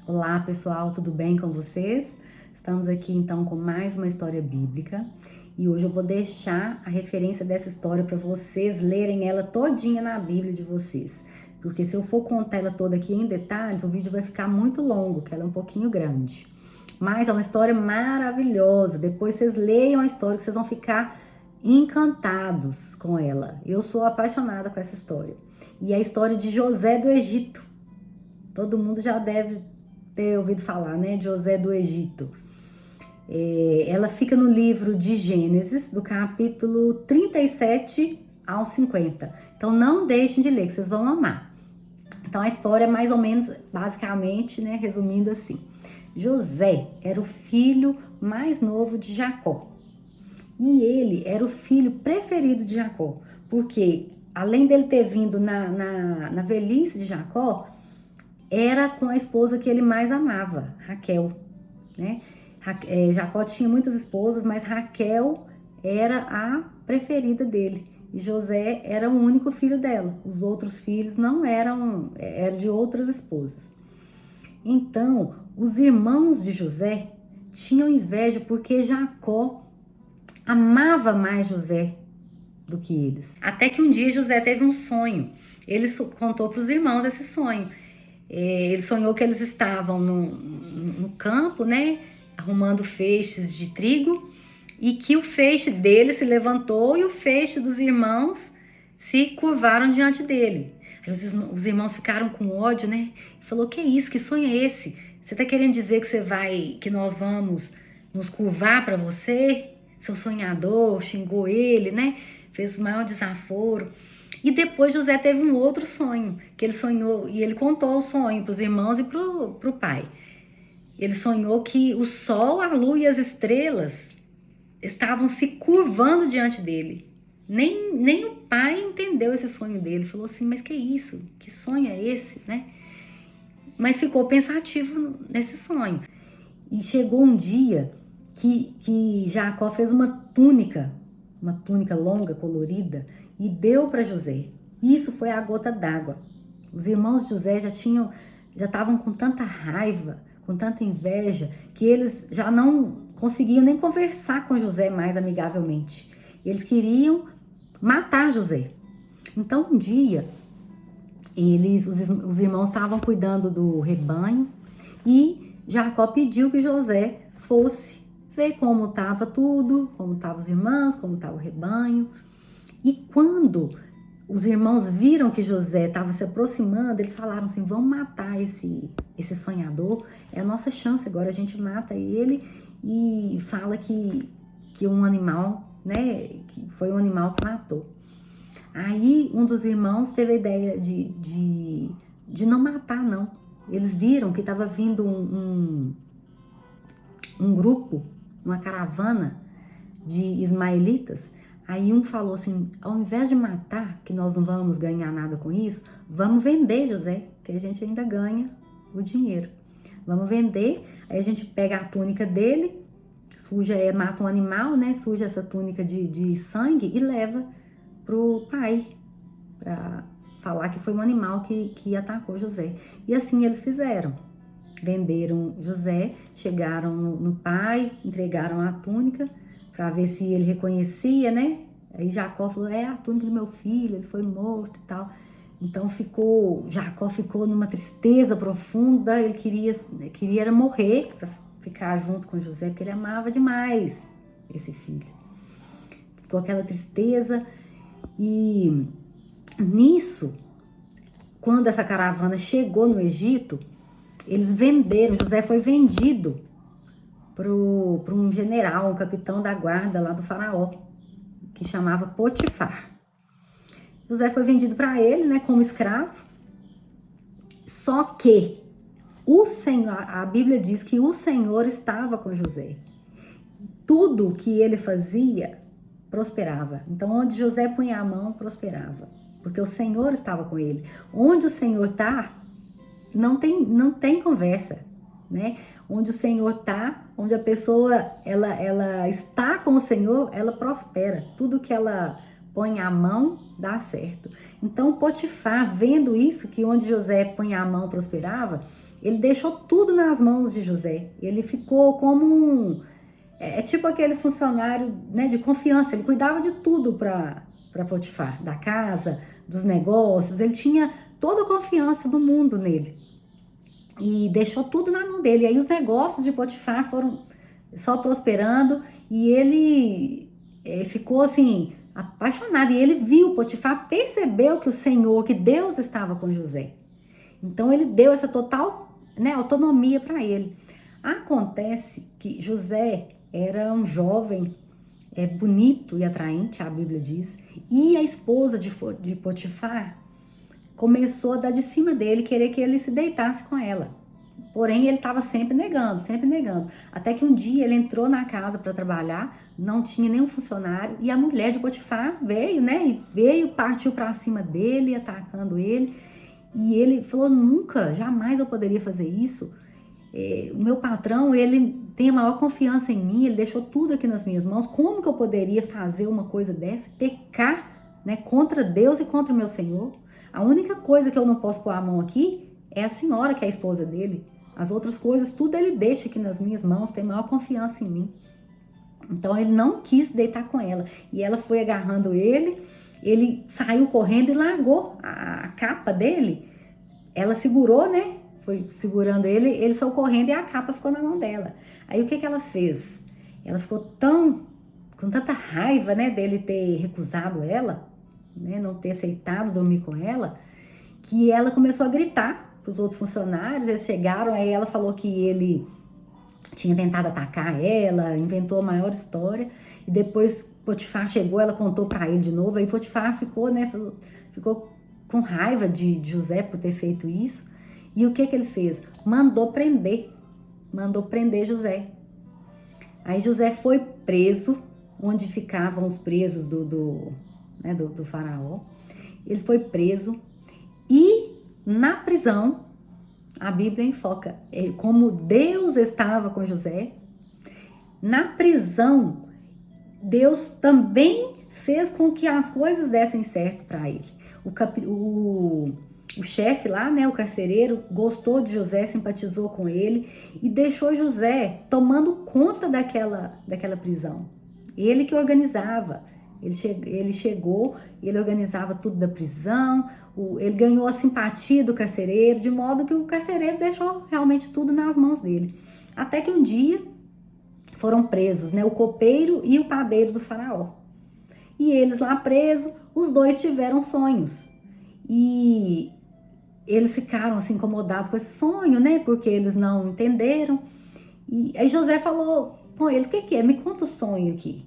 Olá pessoal, tudo bem com vocês? Estamos aqui então com mais uma história bíblica e hoje eu vou deixar a referência dessa história para vocês lerem ela todinha na Bíblia de vocês, porque se eu for contar ela toda aqui em detalhes, o vídeo vai ficar muito longo, que ela é um pouquinho grande. Mas é uma história maravilhosa, depois vocês leiam a história que vocês vão ficar encantados com ela. Eu sou apaixonada com essa história. E é a história de José do Egito. Todo mundo já deve ter ouvido falar, né, de José do Egito. Ela fica no livro de Gênesis, do capítulo 37 ao 50. Então não deixem de ler, que vocês vão amar. Então a história é mais ou menos, basicamente, né, resumindo assim. José era o filho mais novo de Jacó. E ele era o filho preferido de Jacó, porque além dele ter vindo na velhice de Jacó, era com a esposa que ele mais amava, Raquel, né? Jacó tinha muitas esposas, mas Raquel era a preferida dele. E José era o único filho dela. Os outros filhos não eram de outras esposas. Então, os irmãos de José tinham inveja porque Jacó amava mais José do que eles. Até que um dia José teve um sonho. Ele contou para os irmãos esse sonho. Ele sonhou que eles estavam no campo, né, arrumando feixes de trigo, e que o feixe dele se levantou e o feixe dos irmãos se curvaram diante dele. Aí os irmãos ficaram com ódio, né? E falou: que é isso? Que sonho é esse? Você tá querendo dizer que nós vamos nos curvar para você? Seu sonhador, xingou ele, né? Fez o maior desaforo. E depois José teve um outro sonho, que ele sonhou, e ele contou o sonho para os irmãos e para o pai. Ele sonhou que o sol, a lua e as estrelas estavam se curvando diante dele. Nem o pai entendeu esse sonho dele. Falou assim: mas que é isso? Que sonho é esse, né? Mas ficou pensativo nesse sonho. E chegou um dia que Jacó fez uma túnica longa, colorida, e deu para José. Isso foi a gota d'água. Os irmãos de José já estavam com tanta raiva, com tanta inveja, que eles já não conseguiam nem conversar com José mais amigavelmente. Eles queriam matar José. Então um dia, os irmãos estavam cuidando do rebanho e Jacó pediu que José fosse ver como estava tudo, como estavam os irmãos, como estava o rebanho. E quando os irmãos viram que José estava se aproximando, eles falaram assim: vamos matar esse sonhador, é a nossa chance, agora a gente mata ele e fala que um animal, né, que foi um animal que matou. Aí um dos irmãos teve a ideia de não matar, não. Eles viram que estava vindo um grupo, uma caravana de ismaelitas. Aí um falou assim: ao invés de matar, que nós não vamos ganhar nada com isso, vamos vender José, que a gente ainda ganha o dinheiro. Vamos vender, aí a gente pega a túnica dele, suja, mata um animal, né? Suja essa túnica de sangue e leva pro pai, para falar que foi um animal que atacou José. E assim eles fizeram. Venderam José, chegaram no pai, entregaram a túnica para ver se ele reconhecia, né? Aí Jacó falou: é a túnica do meu filho, ele foi morto e tal. Então Jacó ficou numa tristeza profunda, ele queria morrer para ficar junto com José, porque ele amava demais esse filho. Ficou aquela tristeza. E nisso, quando essa caravana chegou no Egito, eles venderam, José foi vendido para um general, um capitão da guarda lá do faraó, que chamava Potifar. José foi vendido para ele, né, como escravo. Só que o Senhor, a Bíblia diz que o Senhor estava com José. Tudo que ele fazia prosperava. Então, onde José punha a mão, prosperava, porque o Senhor estava com ele. Onde o Senhor está, não tem conversa, né? Onde o Senhor está, onde a pessoa ela está com o Senhor, ela prospera. Tudo que ela põe a mão dá certo. Então Potifar, vendo isso, que onde José põe a mão prosperava, ele deixou tudo nas mãos de José. Ele ficou como tipo aquele funcionário, né, de confiança. Ele cuidava de tudo para Potifar, da casa, dos negócios. Ele tinha toda a confiança do mundo nele. E deixou tudo na mão dele. E aí os negócios de Potifar foram só prosperando. E ele ficou assim, apaixonado. E ele viu, Potifar percebeu que o Senhor, que Deus estava com José. Então ele deu essa total, né, autonomia para ele. Acontece que José era um jovem bonito e atraente, a Bíblia diz. E a esposa de Potifar começou a dar de cima dele, querer que ele se deitasse com ela. Porém, ele estava sempre negando, sempre negando. Até que um dia ele entrou na casa para trabalhar, não tinha nenhum funcionário, e a mulher de Potifar veio, né? E veio, partiu para cima dele, atacando ele. E ele falou, nunca, jamais eu poderia fazer isso. O meu patrão, ele tem a maior confiança em mim, ele deixou tudo aqui nas minhas mãos. Como que eu poderia fazer uma coisa dessa? Pecar, né, contra Deus e contra o meu Senhor? A única coisa que eu não posso pôr a mão aqui é a senhora, que é a esposa dele. As outras coisas, tudo ele deixa aqui nas minhas mãos, tem maior confiança em mim. Então ele não quis deitar com ela. E ela foi agarrando ele saiu correndo e largou a capa dele. Ela segurou, né? Foi segurando ele saiu correndo e a capa ficou na mão dela. Aí o que ela fez? Ela ficou com tanta raiva, né, dele ter recusado ela, né, não ter aceitado dormir com ela, que ela começou a gritar para os outros funcionários. Eles chegaram, aí ela falou que ele tinha tentado atacar ela, inventou a maior história, e depois Potifar chegou, ela contou para ele de novo, aí Potifar ficou, né, ficou com raiva de José por ter feito isso. E o que ele fez? Mandou prender José. Aí José foi preso, onde ficavam os presos do faraó. Ele foi preso e na prisão, a Bíblia enfoca como Deus estava com José. Na prisão, Deus também fez com que as coisas dessem certo para ele. O chefe lá, né, o carcereiro, gostou de José, simpatizou com ele e deixou José tomando conta daquela prisão. Ele que organizava. Ele chegou, ele organizava tudo da prisão, ele ganhou a simpatia do carcereiro, de modo que o carcereiro deixou realmente tudo nas mãos dele. Até que um dia foram presos, né, o copeiro e o padeiro do faraó. E eles lá presos, os dois tiveram sonhos. E eles ficaram assim incomodados com esse sonho, né, porque eles não entenderam. E aí José falou com eles, o que é? Me conta o sonho aqui,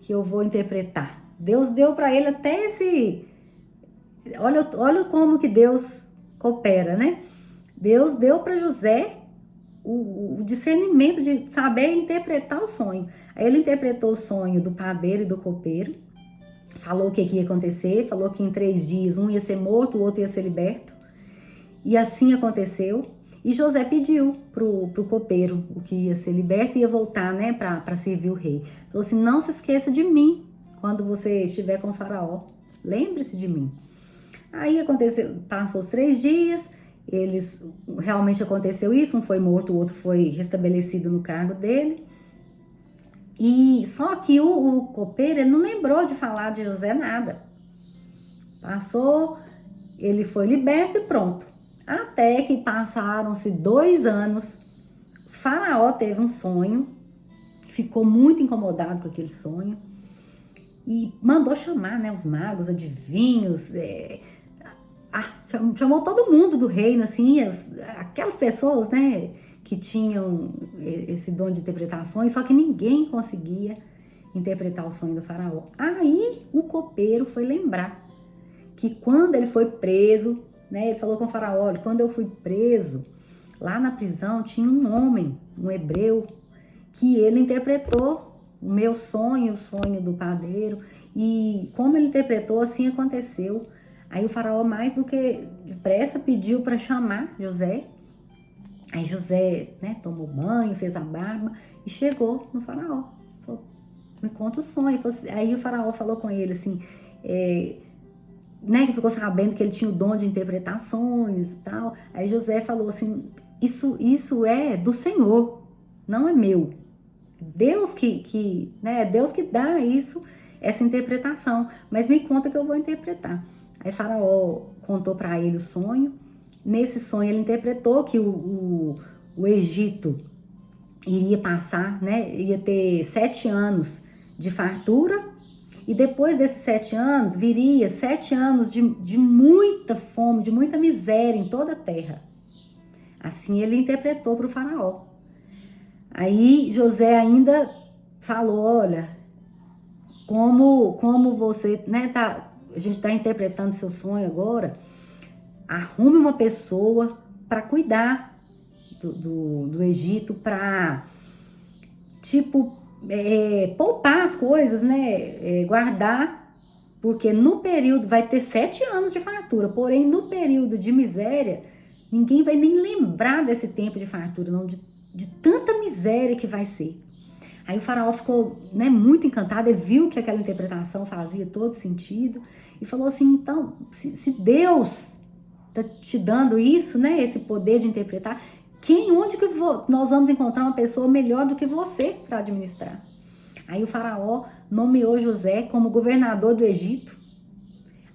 que eu vou interpretar. Deus deu para ele até esse... Olha como que Deus coopera, né? Deus deu para José o discernimento de saber interpretar o sonho. Aí ele interpretou o sonho do padeiro e do copeiro, falou o que ia acontecer, falou que em 3 dias um ia ser morto, o outro ia ser liberto. E assim aconteceu. E José pediu pro copeiro o que ia ser liberto e ia voltar, né, para servir o rei. Falou assim, não se esqueça de mim quando você estiver com o faraó. Lembre-se de mim. Aí aconteceu, passou os 3 dias, realmente aconteceu isso, um foi morto, o outro foi restabelecido no cargo dele. E só que o copeiro, ele não lembrou de falar de José nada. Passou, ele foi liberto e pronto. Até que passaram-se 2 anos, o faraó teve um sonho, ficou muito incomodado com aquele sonho e mandou chamar, né, os magos, adivinhos, chamou todo mundo do reino, assim, aquelas pessoas, né, que tinham esse dom de interpretações, só que ninguém conseguia interpretar o sonho do faraó. Aí o copeiro foi lembrar que quando ele foi preso, né, ele falou com o faraó, olha, quando eu fui preso, lá na prisão tinha um homem, um hebreu, que ele interpretou o meu sonho, o sonho do padeiro, e como ele interpretou, assim aconteceu. Aí o faraó, mais do que depressa, pediu para chamar José. Aí José, né, tomou banho, fez a barba e chegou no faraó. Falou, me conta o sonho. Aí o faraó falou com ele assim, né, que ficou sabendo que ele tinha o dom de interpretar sonhos e tal. Aí José falou assim, isso é do Senhor, não é meu. Deus né, Deus que dá isso, essa interpretação. Mas me conta que eu vou interpretar. Aí Faraó contou para ele o sonho. Nesse sonho ele interpretou que o Egito iria passar, né? Ia ter 7 anos de fartura. E depois desses 7 anos, viria 7 anos de muita fome, de muita miséria em toda a terra. Assim ele interpretou para o faraó. Aí José ainda falou, olha, como você, né, a gente está interpretando seu sonho agora, arrume uma pessoa para cuidar do Egito, para, tipo, poupar as coisas, né, guardar, porque no período, vai ter 7 anos de fartura, porém no período de miséria, ninguém vai nem lembrar desse tempo de fartura, não, de tanta miséria que vai ser. Aí o faraó ficou, né, muito encantado, ele viu que aquela interpretação fazia todo sentido e falou assim, então, se Deus está te dando isso, né, esse poder de interpretar, onde que nós vamos encontrar uma pessoa melhor do que você para administrar? Aí o faraó nomeou José como governador do Egito.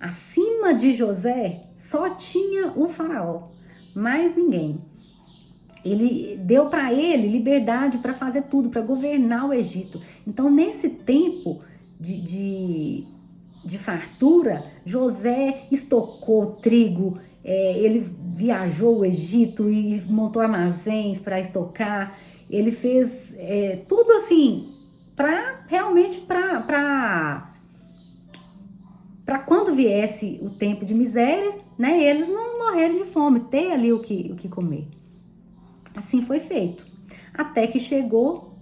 Acima de José só tinha o faraó, mais ninguém. Ele deu para ele liberdade para fazer tudo, para governar o Egito. Então, nesse tempo de fartura, José estocou trigo, ele viajou o Egito e montou armazéns para estocar. Ele fez tudo assim, realmente para quando viesse o tempo de miséria, né, eles não morrerem de fome, ter ali o que comer. Assim foi feito, até que chegou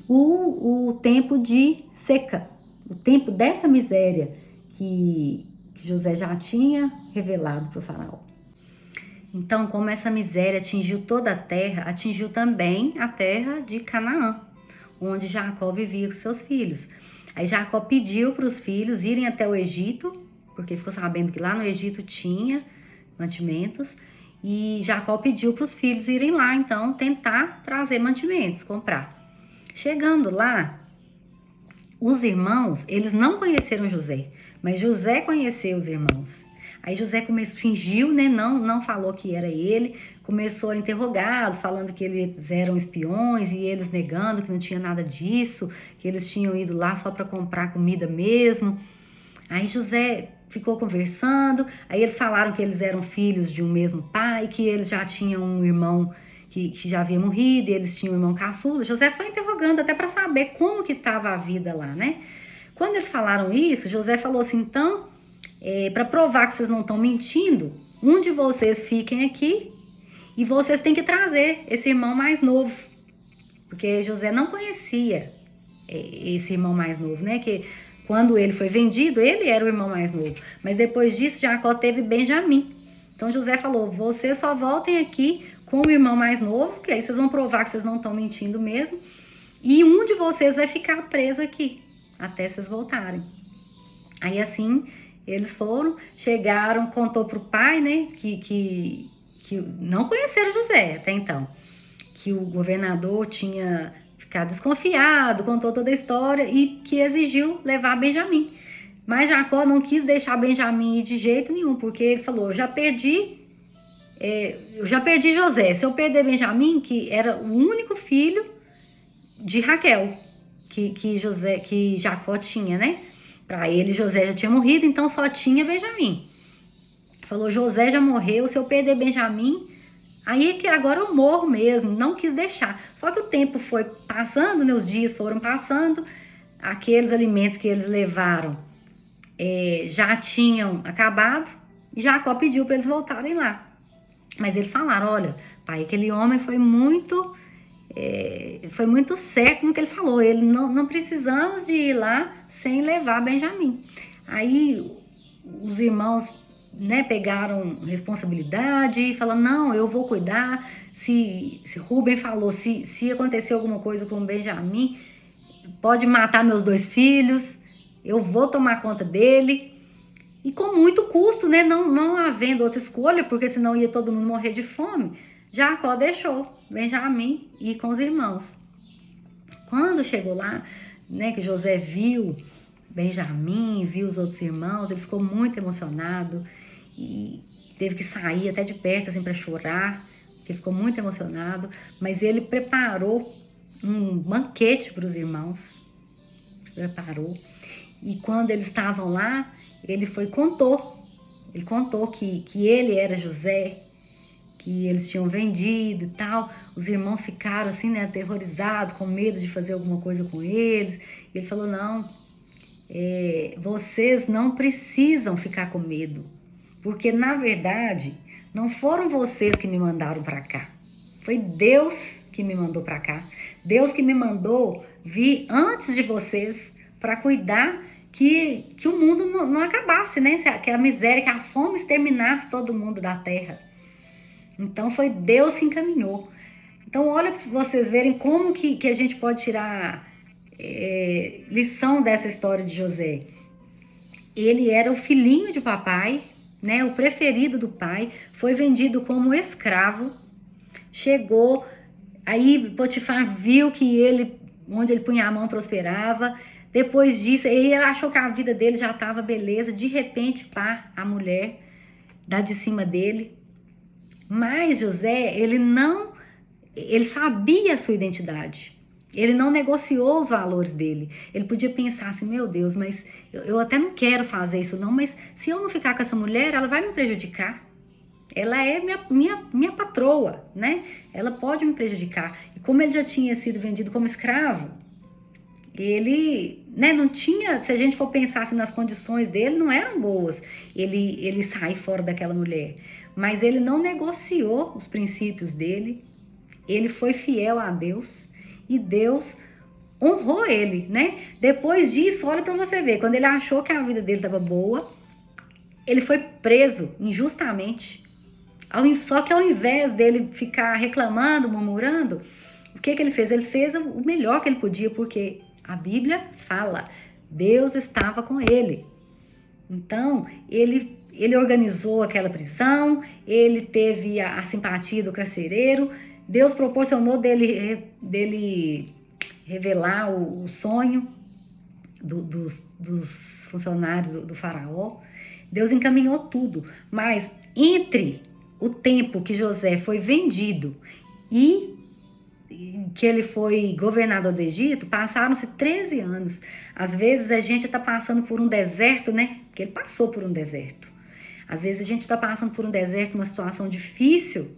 o tempo de seca, o tempo dessa miséria que José já tinha revelado para o faraó. Então, como essa miséria atingiu toda a terra, atingiu também a terra de Canaã, onde Jacó vivia com seus filhos. Aí Jacó pediu para os filhos irem até o Egito, porque ficou sabendo que lá no Egito tinha mantimentos, e Jacó pediu para os filhos irem lá, então, tentar trazer mantimentos, comprar. Chegando lá, os irmãos, eles não conheceram José, mas José conheceu os irmãos. Aí José fingiu, né, não falou que era ele, começou a interrogá-los, falando que eles eram espiões e eles negando que não tinha nada disso, que eles tinham ido lá só para comprar comida mesmo. Aí José ficou conversando, aí eles falaram que eles eram filhos de um mesmo pai, que eles já tinham um irmão que já havia morrido, e eles tinham um irmão caçula. José foi interrogando até para saber como que estava a vida lá, né? Quando eles falaram isso, José falou assim, então, para provar que vocês não estão mentindo, um de vocês fiquem aqui e vocês têm que trazer esse irmão mais novo, porque José não conhecia esse irmão mais novo, né? Que quando ele foi vendido, ele era o irmão mais novo. Mas depois disso, Jacó teve Benjamim. Então José falou, vocês só voltem aqui com o irmão mais novo, que aí vocês vão provar que vocês não estão mentindo mesmo. E um de vocês vai ficar preso aqui, até vocês voltarem. Aí assim, eles foram, chegaram, contou pro pai, né, que não conheceram José até então. Que o governador tinha ficado desconfiado, contou toda a história e que exigiu levar Benjamim. Mas Jacó não quis deixar Benjamim ir de jeito nenhum, porque ele falou, eu já perdi José, se eu perder Benjamim, que era o único filho de Raquel, que Jacó tinha, né? Para ele, José já tinha morrido, então só tinha Benjamim. Falou, José já morreu, se eu perder Benjamim, aí é que agora eu morro mesmo, não quis deixar. Só que o tempo foi passando, né, os dias foram passando, aqueles alimentos que eles levaram já tinham acabado, e Jacó pediu para eles voltarem lá. Mas eles falaram, olha, pai, aquele homem foi muito certo no que ele falou, ele não precisamos de ir lá sem levar Benjamim. Aí os irmãos, né, pegaram responsabilidade e falaram, não, eu vou cuidar, se Rubem falou, se acontecer alguma coisa com o Benjamim, pode matar meus 2 filhos, eu vou tomar conta dele, e com muito custo, né, não havendo outra escolha, porque senão ia todo mundo morrer de fome, Jacó deixou Benjamim ir com os irmãos. Quando chegou lá, né, que José viu Benjamim, viu os outros irmãos, ele ficou muito emocionado e teve que sair até de perto assim para chorar, porque ele ficou muito emocionado, mas ele preparou um banquete para os irmãos, preparou. E quando eles estavam lá, ele contou que ele era José, que eles tinham vendido e tal. Os irmãos ficaram assim, né, aterrorizados, com medo de fazer alguma coisa com eles. E ele falou, não, vocês não precisam ficar com medo, porque na verdade não foram vocês que me mandaram para cá, foi Deus que me mandou para cá. Deus que me mandou vir antes de vocês para cuidar que o mundo não acabasse, né? Que a miséria, que a fome exterminasse todo mundo da terra. Então foi Deus que encaminhou. Então olha para vocês verem como que a gente pode tirar lição dessa história de José. Ele era o filhinho de papai, né? O preferido do pai, foi vendido como escravo, chegou, aí Potifar viu que ele, onde ele punha a mão, prosperava. Depois disso, ele achou que a vida dele já estava beleza, de repente, pá, a mulher dá de cima dele. Mas José, ele sabia a sua identidade. Ele não negociou os valores dele. Ele podia pensar assim, meu Deus, mas eu até não quero fazer isso não, mas se eu não ficar com essa mulher, ela vai me prejudicar. Ela é minha patroa, né? Ela pode me prejudicar. E como ele já tinha sido vendido como escravo, ele, né, não tinha, se a gente for pensar assim, nas condições dele, não eram boas ele sair fora daquela mulher. Mas ele não negociou os princípios dele, ele foi fiel a Deus e Deus honrou ele, né? Depois disso, olha para você ver, quando ele achou que a vida dele estava boa, ele foi preso injustamente. Só que ao invés dele ficar reclamando, murmurando, o que ele fez? Ele fez o melhor que ele podia, porque a Bíblia fala, Deus estava com ele. Então, ele organizou aquela prisão, ele teve a simpatia do carcereiro, Deus proporcionou dele revelar o sonho dos funcionários do faraó. Deus encaminhou tudo, mas entre o tempo que José foi vendido e que ele foi governador do Egito, passaram-se 13 anos. Às vezes a gente está passando por um deserto, né? Porque ele passou por um deserto. Às vezes a gente está passando por um deserto, uma situação difícil,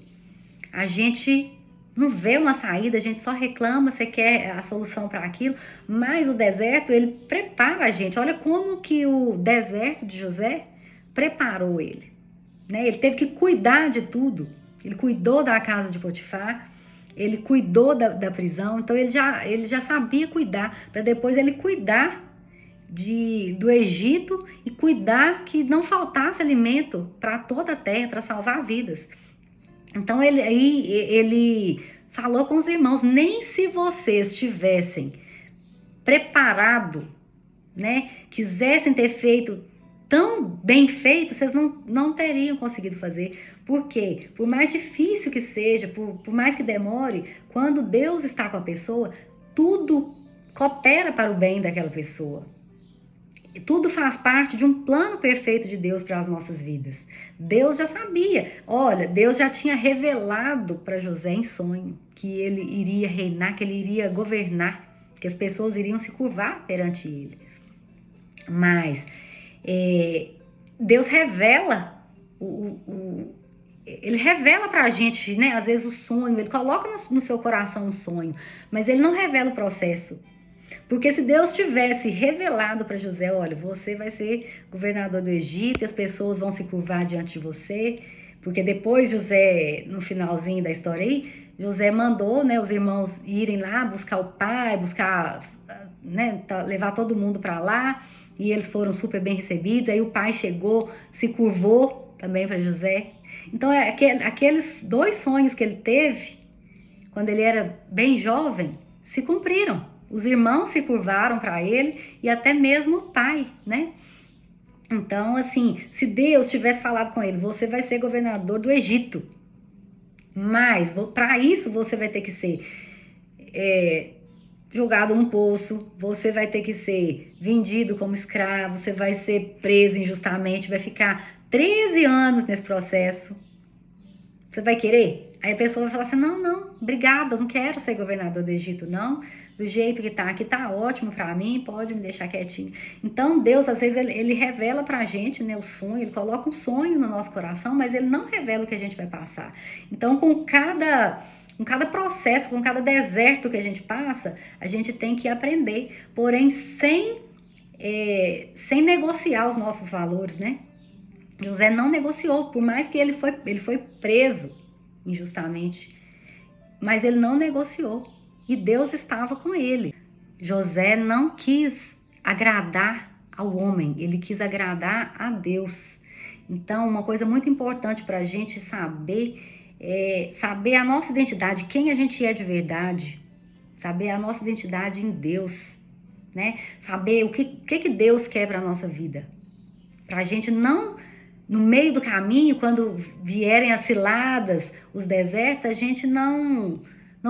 a gente não vê uma saída, a gente só reclama, você quer a solução para aquilo, mas o deserto, ele prepara a gente. Olha como que o deserto de José preparou ele, né? Ele teve que cuidar de tudo. Ele cuidou da casa de Potifar, ele cuidou da prisão, então ele já sabia cuidar, para depois ele cuidar do Egito e cuidar que não faltasse alimento para toda a terra, para salvar vidas. Então ele falou com os irmãos, nem se vocês tivessem preparado, né, quisessem ter feito tão bem feito, vocês não teriam conseguido fazer. Por quê? Por mais difícil que seja, por mais que demore, quando Deus está com a pessoa, tudo coopera para o bem daquela pessoa. Tudo faz parte de um plano perfeito de Deus para as nossas vidas. Deus já sabia. Olha, Deus já tinha revelado para José em sonho que ele iria reinar, que ele iria governar, que as pessoas iriam se curvar perante ele. Mas Deus revela, ele revela pra gente, né? Às vezes o sonho, ele coloca no seu coração um sonho, mas ele não revela o processo. Porque se Deus tivesse revelado para José, olha, você vai ser governador do Egito e as pessoas vão se curvar diante de você, porque depois José, no finalzinho da história aí, José mandou, né, os irmãos irem lá buscar o pai, né, levar todo mundo para lá, e eles foram super bem recebidos. Aí o pai chegou, se curvou também para José. Então aqueles 2 sonhos que ele teve quando ele era bem jovem se cumpriram. Os irmãos se curvaram para ele e até mesmo o pai, né? Então, assim, se Deus tivesse falado com ele, você vai ser governador do Egito, Mas para isso você vai ter que ser jogado num poço, você vai ter que ser vendido como escravo, você vai ser preso injustamente, vai ficar 13 anos nesse processo. Você vai querer? Aí a pessoa vai falar assim, não, obrigada, eu não quero ser governador do Egito, não. Do jeito que tá aqui, tá ótimo pra mim, pode me deixar quietinho. Então, Deus, às vezes, ele revela pra gente, né, o sonho, ele coloca um sonho no nosso coração, mas ele não revela o que a gente vai passar. Então, com cada processo, com cada deserto que a gente passa, a gente tem que aprender, porém, sem negociar os nossos valores, né? José não negociou, por mais que ele foi preso injustamente, mas ele não negociou e Deus estava com ele. José não quis agradar ao homem, ele quis agradar a Deus. Então, uma coisa muito importante para a gente saber é saber a nossa identidade, quem a gente é de verdade, saber a nossa identidade em Deus, né? Saber o que Deus quer para a nossa vida, para a gente não, no meio do caminho, quando vierem as ciladas, os desertos, a gente não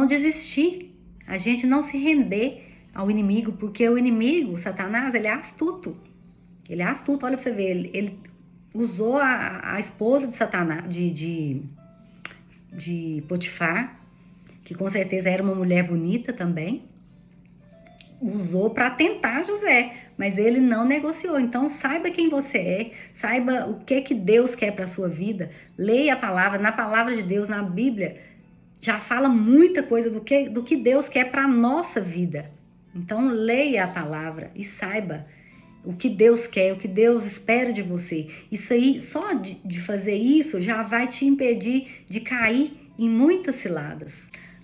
desistir, a gente não se render ao inimigo, porque o inimigo, o Satanás, ele é astuto. Ele é astuto, olha pra você ver, ele usou a esposa de Satanás, de Potifar, que com certeza era uma mulher bonita também, usou para tentar José, mas ele não negociou. Então saiba quem você é, saiba o que Deus quer para sua vida, leia a palavra, na palavra de Deus, na Bíblia, já fala muita coisa do que Deus quer para a nossa vida. Então leia a palavra e saiba o que Deus quer, o que Deus espera de você. Isso aí, só de fazer isso, já vai te impedir de cair em muitas ciladas.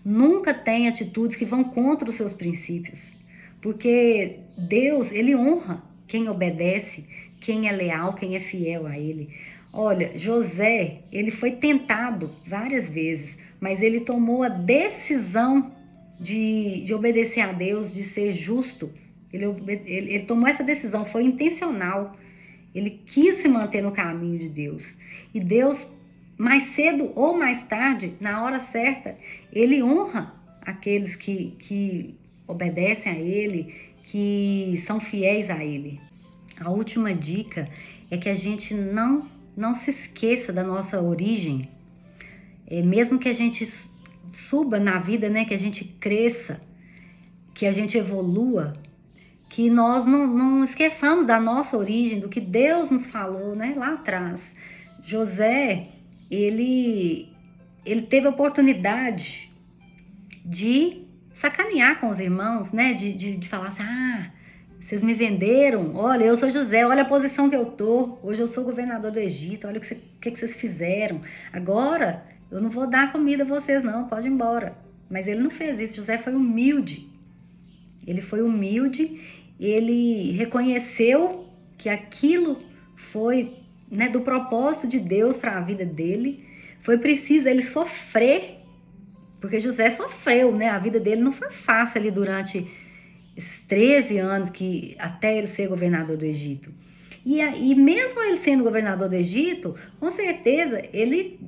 Nunca tenha atitudes que vão contra os seus princípios. Porque Deus, ele honra quem obedece, quem é leal, quem é fiel a ele. Olha, José, ele foi tentado várias vezes, mas ele tomou a decisão de obedecer a Deus, de ser justo. Ele tomou essa decisão, foi intencional. Ele quis se manter no caminho de Deus. E Deus, mais cedo ou mais tarde, na hora certa, ele honra aqueles que obedecem a ele, que são fiéis a ele. A última dica é que a gente não se esqueça da nossa origem. Mesmo que a gente suba na vida, né, que a gente cresça, que a gente evolua, que nós não esqueçamos da nossa origem, do que Deus nos falou, né, lá atrás. José, ele teve a oportunidade de sacanear com os irmãos, né, de falar assim, vocês me venderam, olha, eu sou José, olha a posição que eu tô, hoje eu sou governador do Egito, olha o que vocês fizeram, agora eu não vou dar comida a vocês não, pode ir embora. Mas ele não fez isso, José foi humilde, ele reconheceu que aquilo foi, né, do propósito de Deus para a vida dele, foi preciso ele sofrer, porque José sofreu, né, a vida dele não foi fácil ali durante esses 13 anos até ele ser governador do Egito. E mesmo ele sendo governador do Egito, com certeza ele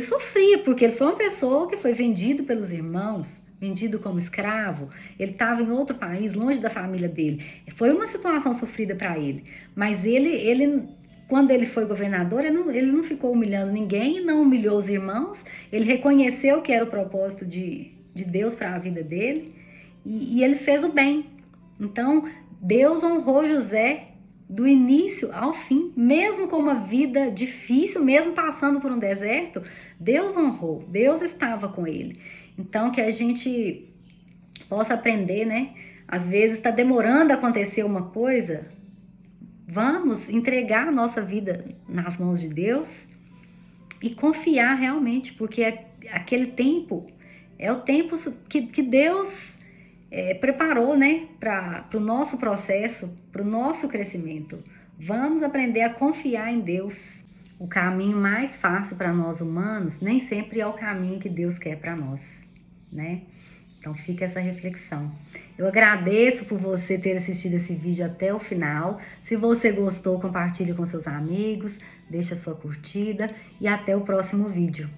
sofria, porque ele foi uma pessoa que foi vendido pelos irmãos, vendido como escravo, ele estava em outro país, longe da família dele. Foi uma situação sofrida para ele, mas ele quando ele foi governador, ele não ficou humilhando ninguém, não humilhou os irmãos, ele reconheceu que era o propósito de Deus para a vida dele, e ele fez o bem. Então, Deus honrou José do início ao fim, mesmo com uma vida difícil, mesmo passando por um deserto, Deus honrou, Deus estava com ele. Então, que a gente possa aprender, né? Às vezes está demorando a acontecer uma coisa, vamos entregar a nossa vida nas mãos de Deus e confiar realmente, porque aquele tempo é o tempo que Deus preparou, né, para o nosso processo, para o nosso crescimento. Vamos aprender a confiar em Deus. O caminho mais fácil para nós humanos nem sempre é o caminho que Deus quer para nós, né? Então fica essa reflexão. Eu agradeço por você ter assistido esse vídeo até o final. Se você gostou, compartilhe com seus amigos, deixa sua curtida e até o próximo vídeo.